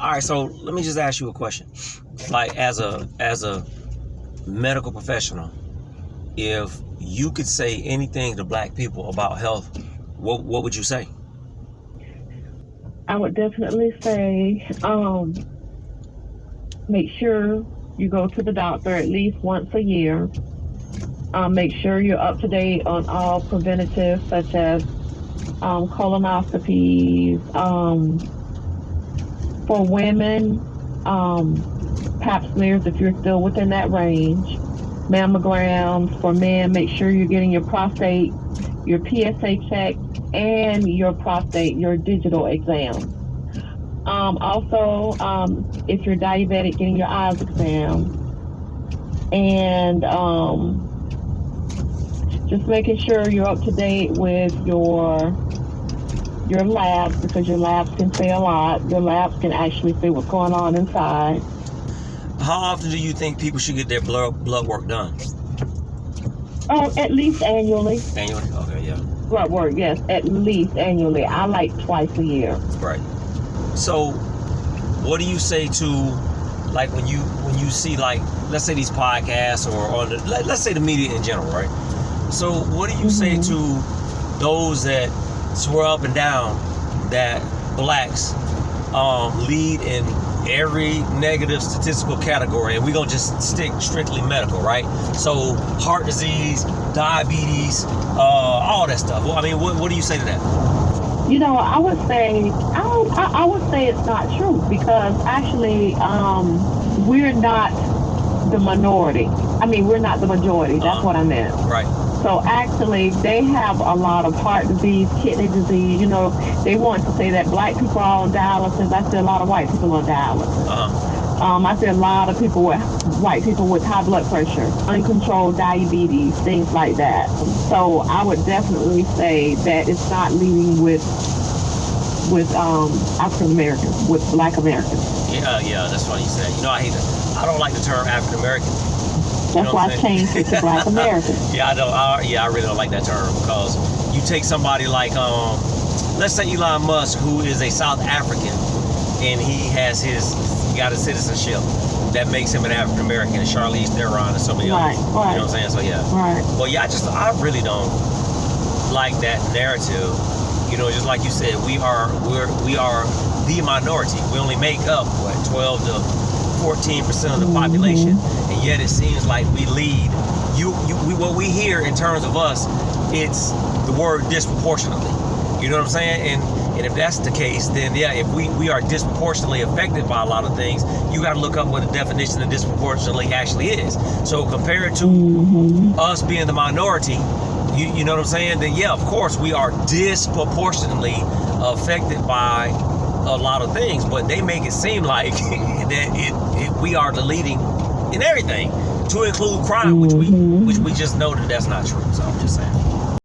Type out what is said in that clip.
All right, so let me just ask you a question. Like, as a medical professional, if you could say anything to black people about health, what would you say? I would definitely say, make sure you go to the doctor at least once a year. Make sure you're up to date on all preventatives such as colonoscopies. For women, pap smears if you're still within that range. Mammograms for men. Make sure you're getting your prostate, your PSA check, and your digital exam. Also, if you're diabetic, getting your eyes examined, and just making sure you're up to date with your labs, because your labs can say a lot. Your labs can actually say what's going on inside. How often do you think people should get their blood work done? At least annually. Annually? Okay, yeah. Blood work, yes, at least annually. I like twice a year. Right. So, what do you say to, like, when you see, like, let's say these podcasts or let's say the media in general, right? So, what do you say to those that swear up and down that blacks lead in every negative statistical category, and we're gonna just stick strictly medical, right? So, heart disease, diabetes, all that stuff. Well, I mean, what do you say to that? I would say I would say it's not true, because actually we're not the minority. I mean, we're not the majority. That's what I meant. Right. So actually, they have a lot of heart disease, kidney disease. They want to say that black people are on dialysis. I see a lot of white people on dialysis. I see a lot of white people with high blood pressure, uncontrolled diabetes, things like that. So I would definitely say that it's not leading with African Americans, with black Americans. Yeah, that's funny you said. I don't like the term African American. That's why I changed it to black American. Yeah, I really don't like that term, because you take somebody like, let's say Elon Musk, who is a South African, and he got a citizenship that makes him an African American, and Charlize Theron and so many others. Right. You know what I'm saying? So yeah. Right. Well, yeah, I really don't like that narrative. Just like you said, we are the minority. We only make up 12 to 14% of the population, and yet it seems like we lead. What we hear in terms of us, it's the word disproportionately. You know what I'm saying? And if that's the case, then yeah, if we are disproportionately affected by a lot of things, you got to look up what the definition of disproportionately actually is. So compared to us being the minority, you know what I'm saying? Then yeah, of course we are disproportionately affected by a lot of things, but they make it seem like that we are the leading in everything, to include crime, which we just know that that's not true. So I'm just saying.